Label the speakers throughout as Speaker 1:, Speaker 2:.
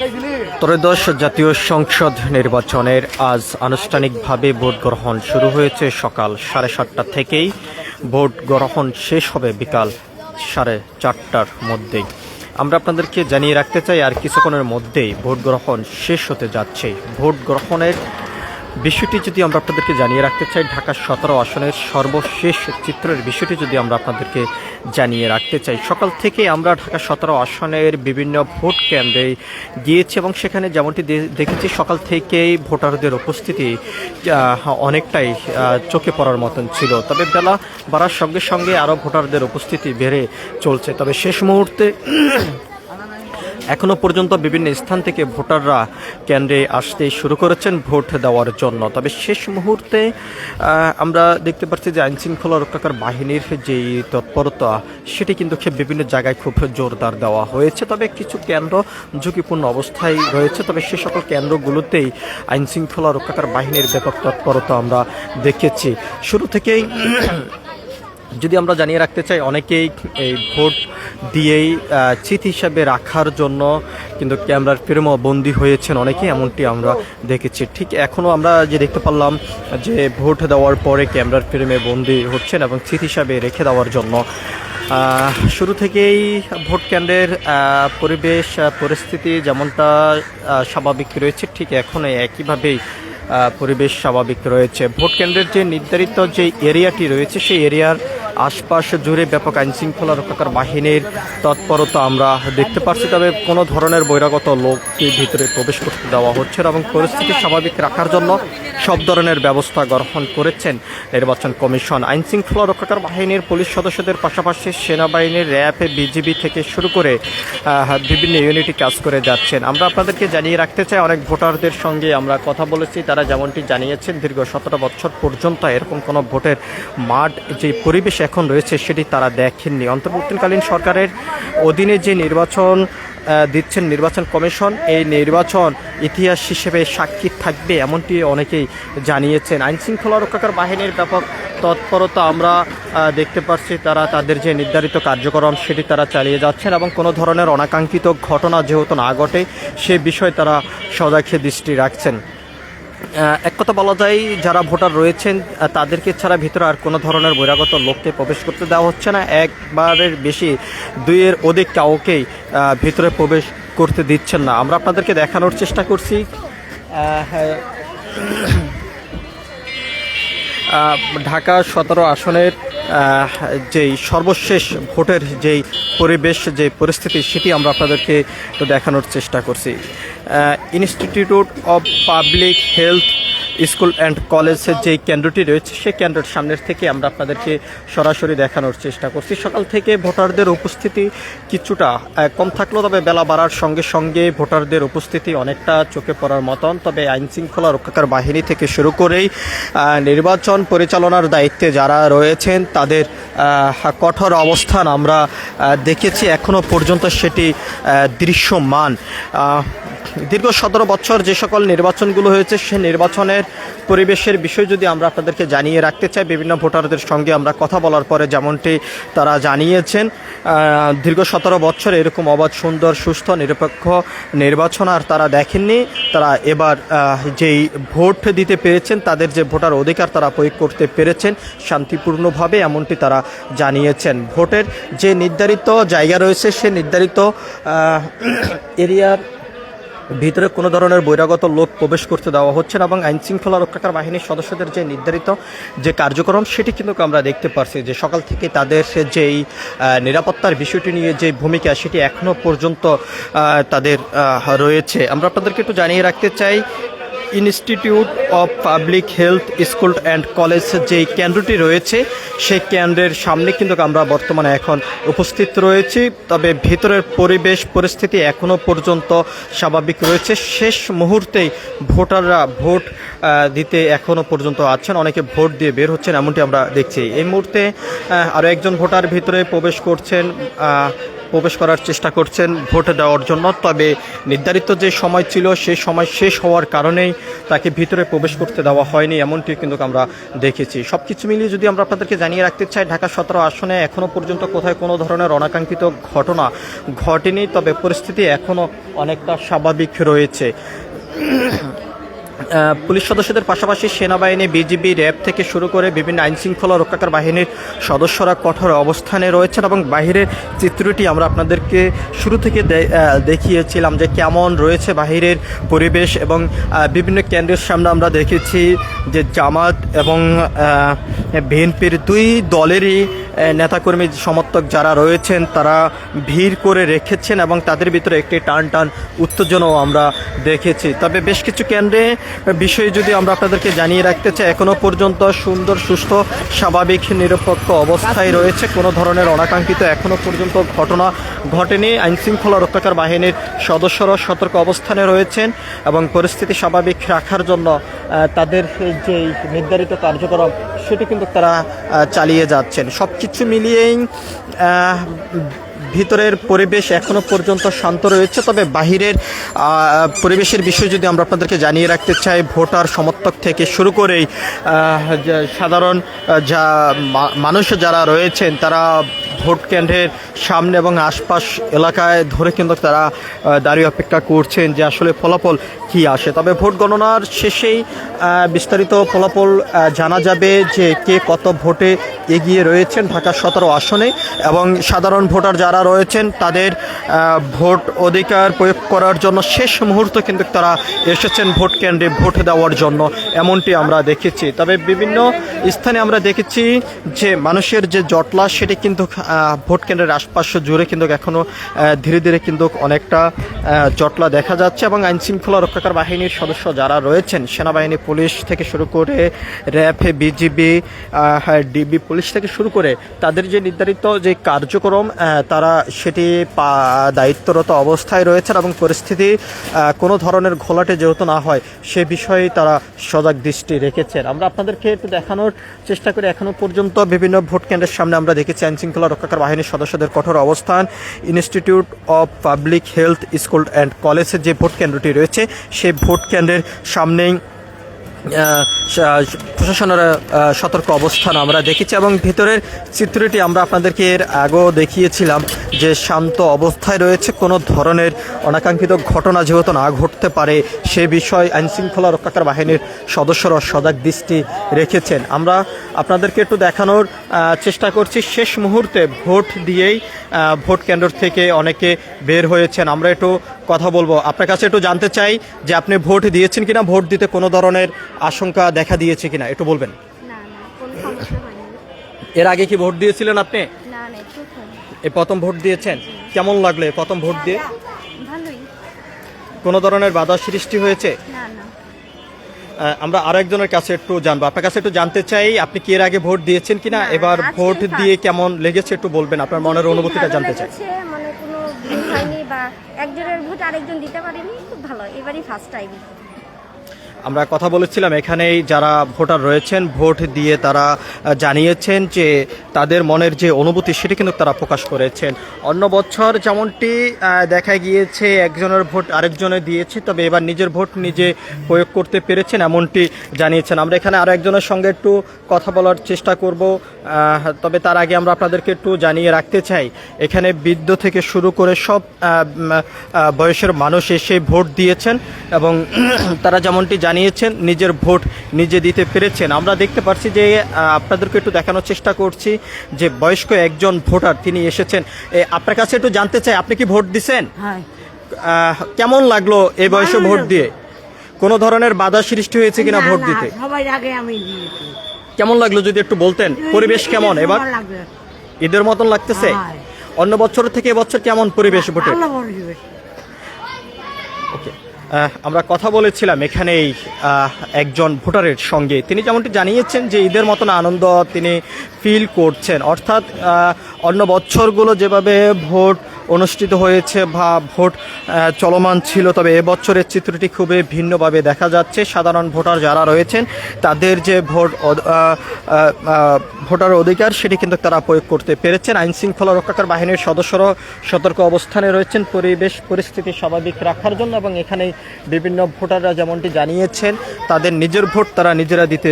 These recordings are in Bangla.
Speaker 1: ত্রয়োদশ জাতীয় সংসদ নির্বাচনের আজ আনুষ্ঠানিকভাবে ভোট গ্রহণ শুরু হয়েছে। সকাল 7:30 থেকেই ভোট গ্রহণ শেষ হবে বিকাল 4:30টার মধ্যেই। আমরা আপনাদেরকে জানিয়ে রাখতে চাই আর কিছুক্ষণের মধ্যেই ভোট গ্রহণ শেষ হতে যাচ্ছে। ভোট গ্রহণের বিষয়টি যদি আমরা আপনাদেরকে জানিয়ে রাখতে চাই, ঢাকা 17 আসনের সর্বশেষ চিত্রের বিষয়টি যদি আমরা আপনাদেরকে জানিয়ে রাখতে চাই, সকাল থেকে আমরা ঢাকা 17 আসনের বিভিন্ন ভোট কেন্দ্রে গিয়েছি এবং সেখানে যেমনটি দেখেছি সকাল থেকেই ভোটারদের উপস্থিতি অনেকটাই চোখে পড়ার মতন ছিল। তবে বেলা বাড়ার সঙ্গে সঙ্গে আরও ভোটারদের উপস্থিতি বেড়ে চলছে। তবে শেষ মুহূর্তে এখনও পর্যন্ত বিভিন্ন স্থান থেকে ভোটাররা কেন্দ্রে আসতে শুরু করেছেন ভোট দেওয়ার জন্য। তবে শেষ মুহূর্তে আমরা দেখতে পাচ্ছি যে আইনশৃঙ্খলা রক্ষাকারী বাহিনীর যেই তৎপরতা সেটি কিন্তু বিভিন্ন জায়গায় খুব জোরদার দেওয়া হয়েছে। তবে কিছু কেন্দ্র ঝুঁকিপূর্ণ অবস্থায় রয়েছে। তবে সে সকল কেন্দ্রগুলোতেই আইনশৃঙ্খলা রক্ষাকারী বাহিনীর ব্যাপক তৎপরতা আমরা দেখেছি। শুরু থেকেই যদি আমরা জানিয়ে রাখতে চাই, অনেকেই এই ভোট দিয়েই চিঠি হিসাবে রাখার জন্য কিন্তু ক্যামেরার ফ্রেমও বন্দী হয়েছেন অনেকেই, এমনটি আমরা দেখেছি। ঠিক এখনও আমরা যে দেখতে পারলাম যে ভোট দেওয়ার পরে ক্যামেরার ফ্রেমে বন্দী হচ্ছেন এবং চিঠি হিসাবে রেখে দেওয়ার জন্য। শুরু থেকেই ভোট কেন্দ্রের পরিবেশ পরিস্থিতি যেমনটা স্বাভাবিক রয়েছে, ঠিক এখন একইভাবেই পরিবেশ স্বাভাবিক রয়েছে। ভোট কেন্দ্রের যে নির্ধারিত যে এরিয়াটি রয়েছে সেই এরিয়ার আশপাশ জুড়ে ব্যাপক আইনশৃঙ্খলা রক্ষাকারী বাহিনীর তৎপরতা আমরা দেখতে পাচ্ছি। তবে কোনো ধরনের বহিরাগত লোককে ভিতরে প্রবেশ করতে দেওয়া হচ্ছে না এবং পরিস্থিতি স্বাভাবিক রাখার জন্য সব ধরনের ব্যবস্থা গ্রহণ করেছেন নির্বাচন কমিশন। আইনশৃঙ্খলা রক্ষাকারী বাহিনীর পুলিশ সদস্যদের পাশাপাশি সেনাবাহিনীর, র্যাব, বিজিবি থেকে শুরু করে বিভিন্ন ইউনিটি কাজ করে যাচ্ছেন। আমরা আপনাদেরকে জানিয়ে রাখতে চাই, অনেক ভোটারদের সঙ্গে আমরা কথা বলেছি, তারা যেমনটি জানিয়েছেন দীর্ঘ 17 বছর পর্যন্ত এরকম কোনো ভোটের মাঠ যে পরিবেশ এখন রয়েছে সেটি তারা দেখেননি। অন্তর্বর্তীকালীন সরকারের অধীনে যে নির্বাচন দিচ্ছেন নির্বাচন কমিশন, এই নির্বাচন ইতিহাস হিসেবে সাক্ষী থাকবে এমনটি অনেকেই জানিয়েছেন। আইনশৃঙ্খলা রক্ষাকারী বাহিনীর ব্যাপক তৎপরতা আমরা দেখতে পাচ্ছি, তারা তাদের যে নির্ধারিত কার্যক্রম সেটি তারা চালিয়ে যাচ্ছেন এবং কোনো ধরনের অনাকাঙ্ক্ষিত ঘটনা যেহেতু না ঘটে সে বিষয়ে তারা সজাগ দৃষ্টি রাখছেন। এক কথা বলা যায়, যারা ভোটার রয়েছেন তাদেরকে ছাড়া ভিতরে আর কোনো ধরনের বহিরাগত লোককে প্রবেশ করতে দেওয়া হচ্ছে না। একবারের বেশি, দুইয়ের অধিক কাউকেই ভিতরে প্রবেশ করতে দিচ্ছেন না। আমরা আপনাদেরকে দেখানোর চেষ্টা করছি ঢাকা 17 আসনের যেই সর্বশেষ ভোটের যেই পরিবেশ, যে পরিস্থিতি সেটি আমরা আপনাদেরকে দেখানোর চেষ্টা করছি। Institute of public health school and কলেজের যেই কেন্দ্রটি রয়েছে সেই কেন্দ্রের সামনের থেকে আমরা আপনাদেরকে সরাসরি দেখানোর চেষ্টা করছি। সকাল থেকে ভোটারদের উপস্থিতি কিছুটা কম থাকলেও তবে বেলা বাড়ার সঙ্গে সঙ্গে ভোটারদের উপস্থিতি অনেকটা চোখে পড়ার মতন। তবে আইনশৃঙ্খলা রক্ষাকারী বাহিনী থেকে শুরু করেই নির্বাচন পরিচালনার দায়িত্বে যারা রয়েছেন তাদের কঠোর অবস্থান আমরা দেখেছি। এখনও পর্যন্ত সেটি দৃশ্যমান। দীর্ঘ 17 বছর যে সকল নির্বাচনগুলো হয়েছে সে নির্বাচনের পরিবেশের বিষয় যদি আমরা আপনাদেরকে জানিয়ে রাখতে চাই, বিভিন্ন ভোটারদের সঙ্গে আমরা কথা বলার পরে যেমনটি তারা জানিয়েছেন, দীর্ঘ 17 বছর এরকম অবাধ, সুন্দর, সুস্থ, নিরপেক্ষ নির্বাচন আর তারা দেখেননি। তারা এবার যেই ভোট দিতে পেরেছেন, তাদের যে ভোটার অধিকার তারা প্রয়োগ করতে পেরেছেন শান্তিপূর্ণভাবে, এমনটি তারা জানিয়েছেন। ভোটের যে নির্ধারিত জায়গা রয়েছে সে নির্ধারিত এরিয়ার ভিতরে কোনো ধরনের বহিরাগত লোক প্রবেশ করতে দেওয়া হচ্ছে না এবং আইনশৃঙ্খলা রক্ষাকারী বাহিনীর সদস্যদের যে নির্ধারিত যে কার্যক্রম সেটি কিন্তু আমরা দেখতে পারছি যে সকাল থেকে তাদের যেই নিরাপত্তার বিষয়টি নিয়ে যে ভূমিকা সেটি এখনও পর্যন্ত তাদের রয়েছে। আমরা আপনাদেরকে একটু জানিয়ে রাখতে চাই, institute of public health school and college যেই কেন্দ্রটি রয়েছে সেই কেন্দ্রের সামনে কিন্তু আমরা বর্তমানে এখন উপস্থিত রয়েছি। তবে ভিতরের পরিবেশ পরিস্থিতি এখনও পর্যন্ত স্বাভাবিক রয়েছে। শেষ মুহূর্তেই ভোটাররা ভোট দিতে এখনও পর্যন্ত আছেন, অনেকে ভোট দিয়ে বের হচ্ছেন এমনটি আমরা দেখছি। এই মুহূর্তে আরও একজন ভোটার ভিতরে প্রবেশ করছেন। প্রবেশ করার চেষ্টা করছেন ভোট দেওয়ার জন্য, তবে নির্ধারিত যে সময় ছিল সেই সময় শেষ হওয়ার কারণেই তাকে ভিতরে প্রবেশ করতে দেওয়া হয়নি, এমনটি কিন্তু আমরা দেখেছি। সব কিছু মিলিয়ে যদি আমরা আপনাদেরকে জানিয়ে রাখতে চাই, ঢাকা 17 আসনে এখনও পর্যন্ত কোথায় কোনো ধরনের অনাকাঙ্ক্ষিত ঘটনা ঘটেনি, তবে পরিস্থিতি এখনও অনেকটা স্বাভাবিক রয়েছে। পুলিশ সদস্যদের পাশাপাশি সেনাবাহিনী, বিজিবি, র্যাব থেকে শুরু করে বিভিন্ন আইনশৃঙ্খলা রক্ষাকার বাহিনীর সদস্যরা কঠোর অবস্থানে রয়েছেন এবং বাহিরের চিত্রটি আমরা আপনাদেরকে শুরু থেকে দেখিয়েছিলাম যে কেমন রয়েছে বাহিরের পরিবেশ, এবং বিভিন্ন কেন্দ্রের সামনে আমরা দেখেছি যে জামাত এবং বিএনপির দুই দলেরই নেতাকর্মী সমর্থক যারা রয়েছেন তারা ভিড় করে রেখেছেন এবং তাদের ভিতরে একটি টান টান উত্তেজনাও আমরা দেখেছি। তবে বেশ কিছু কেন্দ্রে বিষয়ে যদি আমরা আপনাদেরকে জানিয়ে রাখতে চাই, এখনও পর্যন্ত সুন্দর, সুস্থ, স্বাভাবিক, নিরপেক্ষ অবস্থায় রয়েছে। কোনো ধরনের অনাকাঙ্ক্ষিত এখনও পর্যন্ত ঘটনা ঘটেনি। আইনশৃঙ্খলা রক্ষাকার বাহিনীর সদস্যরা সতর্ক অবস্থানে রয়েছেন এবং পরিস্থিতি স্বাভাবিক রাখার জন্য তাদের যে নির্ধারিত কার্যক্রম সেটি কিন্তু তারা চালিয়ে যাচ্ছেন। সব কিছু মিলিয়েই ভিতরের পরিবেশ এখনও পর্যন্ত শান্ত রয়েছে, তবে বাহিরের পরিবেশের বিষয় যদি আমরা আপনাদেরকে জানিয়ে রাখতে চাই, ভোটার সমর্থক থেকে শুরু করেই সাধারণ মানুষ যারা রয়েছেন তারা ভোট কেন্দ্রের সামনে এবং আশপাশ এলাকায় ধরে কিন্তু তারা দাঁড়িয়ে অপেক্ষা করছেন যে আসলে ফলাফল কি আসে। তবে ভোট গণনার শেষেই বিস্তারিত ফলাফল জানা যাবে যে কে কত ভোটে এগিয়ে রয়েছেন ঢাকা 17 আসনে, এবং সাধারণ ভোটার যারা রয়েছেন তাদের ভোট অধিকার প্রয়োগ করার জন্য শেষ মুহূর্তে কিন্তু তারা এসেছেন ভোট কেন্দ্রে ভোট দেওয়ার জন্য, এমনটি আমরা দেখেছি। তবে বিভিন্ন স্থানে আমরা দেখেছি যে মানুষের যে জটলা সেটি কিন্তু ভোট কেন্দ্রের আশপাশ জুড়ে কিন্তু এখনও ধীরে ধীরে কিন্তু অনেকটা জটলা দেখা যাচ্ছে, এবং আইনশৃঙ্খলা রক্ষাকার বাহিনীর সদস্য যারা রয়েছেন, সেনাবাহিনী, পুলিশ থেকে শুরু করে র্যাব, বিজিবি, ডিবি পুলিশ থেকে শুরু করে তাদের যে নির্ধারিত যে কার্যক্রম তারা সেটি দায়িত্বরত অবস্থায় রয়েছেন এবং পরিস্থিতি কোনো ধরনের ঘোলাটে যেহেতু না হয় সে বিষয়ে তারা সজাগ দৃষ্টি রেখেছেন। আমরা আপনাদেরকে একটু দেখানোর চেষ্টা করি, এখনও পর্যন্ত বিভিন্ন ভোট কেন্দ্রের সামনে আমরা দেখেছি আইনশৃঙ্খলা রক্ষাকার বাহিনীর সদস্যদের কঠোর অবস্থান। Institute of public health school and কলেজের যে ভোট কেন্দ্রটি রয়েছে সেই ভোট কেন্দ্রের সামনেই প্রশাসনের সতর্ক অবস্থান আমরা দেখেছি, এবং ভিতরের চিত্রটি আমরা আপনাদেরকে এর আগেও দেখিয়েছিলাম যে শান্ত অবস্থায় রয়েছে। কোনো ধরনের অনাকাঙ্ক্ষিত ঘটনা যেহেতু না ঘটতে পারে সে বিষয়ে আইনশৃঙ্খলা রক্ষাকার বাহিনীর সদস্যরা সজাগ দৃষ্টি রেখেছেন। আমরা আপনাদেরকে একটু দেখানোর চেষ্টা করছি, শেষ মুহূর্তে ভোট দিয়েই ভোট কেন্দ্র থেকে অনেকে বের হয়েছেন। আমরা একটু কথা বলবো, আপনার কাছে একটু জানতে চাই যে আপনি ভোট দিয়েছেন কিনা, ভোট দিতে কোনো ধরনের আশঙ্কা দেখা দিয়েছে কিনা একটু বলবেন। এর আগে কি ভোট দিয়েছিলেন আপনি? এই প্রথম ভোট দিয়েছেন, কেমন লাগলো প্রথম ভোট দিয়ে? কোনো ধরনের বাধা সৃষ্টি হয়েছে? আমরা আরো একজনের কাছে একটু জানবো, আপনার কাছে একটু জানতে চাই আপনি কি এর আগে ভোট দিয়েছেন কিনা, এবার ভোট দিয়ে কেমন লেগেছে একটু বলবেন, আপনার মনের অনুভূতিটা জানতে চাই।
Speaker 2: মানে কোনো ভুল হয়নি বা একজনের ভোট আরেকজন দিতে পারেনি, খুব ভালো, এবারই ফার্স্ট টাইম।
Speaker 1: আমরা কথা বলেছিলাম এখানেই যারা ভোটার রয়েছেন ভোট দিয়ে তারা জানিয়েছেন যে তাদের মনের যে অনুভূতি সেটি কিন্তু তারা প্রকাশ করেছেন। অন্য বছর যেমনটি দেখা গিয়েছে একজনের ভোট আরেকজনে দিয়েছে, তবে এবার নিজের ভোট নিজে প্রয়োগ করতে পেরেছেন এমনটি জানিয়েছেন। আমরা এখানে আরও একজনের সঙ্গে একটু কথা বলার চেষ্টা করব, তবে তার আগে আমরা আপনাদেরকে একটু জানিয়ে রাখতে চাই এখানে বৃদ্ধ থেকে শুরু করে সব বয়সের মানুষ এসে ভোট দিয়েছেন এবং তারা যেমনটি জানিয়েছেন নিজের ভোট নিজে দিতে পেরেছেন। আমরা দেখতে পাচ্ছি যে আপনাদেরকে একটু দেখানোর চেষ্টা করছি যে বয়স্ক একজন ভোটার তিনি এসেছেন। আপনার কাছে একটু জানতে চাই আপনি কি ভোট দিছেন? কেমন লাগলো এই বয়সে ভোট দিয়ে? কোনো ধরনের বাধা সৃষ্টি হয়েছে কিনা ভোট দিতে?
Speaker 3: সবার আগে আমি দিয়েছি।
Speaker 1: কেমন লাগলো যদি একটু বলতেন? পরিবেশ কেমন এবার? ঈদের মতন লাগতেছে? অন্য বছর থেকে এবছর কেমন পরিবেশ ভোটে? ওকে, আমরা কথা বলেছিলাম এখানেই একজন ভোটারের সঙ্গে, তিনি যেমনটি জানিয়েছেন যে ঈদের মতন আনন্দ তিনি ফিল করছেন, অর্থাৎ অন্য বছরগুলো যেভাবে ভোট অনুষ্ঠিত হয়েছে বা ভোট চলমান ছিল, তবে এবছরের চিত্রটি খুবই ভিন্নভাবে দেখা যাচ্ছে। সাধারণ ভোটার যারা রয়েছেন তাদের যে ভোটার অধিকার সেটি কিন্তু তারা প্রয়োগ করতে পেরেছেন। আইন শৃঙ্খলা রক্ষাকারী বাহিনীর সদস্যরা সতর্ক অবস্থানে রয়েছেন পরিবেশ পরিস্থিতি স্বাভাবিক রাখার জন্য, এবং এখানে বিভিন্ন ভোটাররা যেমনটি জানিয়েছেন তাদের নিজের ভোট তারা নিজেরা দিতে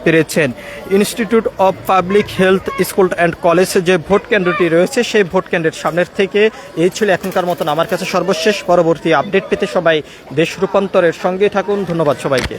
Speaker 1: পেরেছেন। Institute of public health school and কলেজে যে ভোট কেন্দ্রটি রয়েছে সেই ভোট কেন্দ্রের সামনের থেকে এই ছিল এখনকার মতন আমার কাছে সর্বশেষ। পরবর্তী আপডেট পেতে সবাই দেশ রূপান্তরের সঙ্গে থাকুন। ধন্যবাদ সবাইকে।